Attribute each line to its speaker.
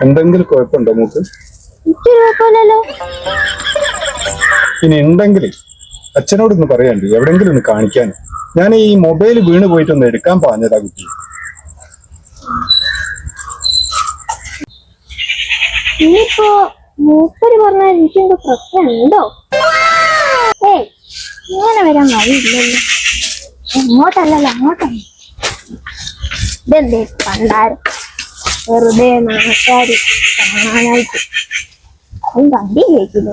Speaker 1: എന്തെങ്കിലും കുഴപ്പമുണ്ടോ മൂക്ക്? ഇനി ഉണ്ടെങ്കിൽ അച്ഛനോട് ഒന്ന് പറയാണ്ട് എവിടെങ്കിലും ഒന്ന് കാണിക്കാൻ. ഞാൻ ഈ മൊബൈൽ വീണ് പോയിട്ടൊന്ന് എടുക്കാൻ പറഞ്ഞതാ കുട്ടി.
Speaker 2: ഇനിയിപ്പോ മൂപ്പര് പറഞ്ഞാൽ എനിക്കെന്തോ പ്രശ്നമുണ്ടോ? ഏയ് ഇങ്ങനെ വരാൻ വഴിയില്ലല്ലോ. അങ്ങോട്ടല്ലല്ലോ, അങ്ങോട്ടല്ല. ഇതെന്തേ പണ്ടാരം വെറുതെ നാട്ടുകാര് കാണാനായിട്ട് വണ്ടി കേൾക്കില്ല.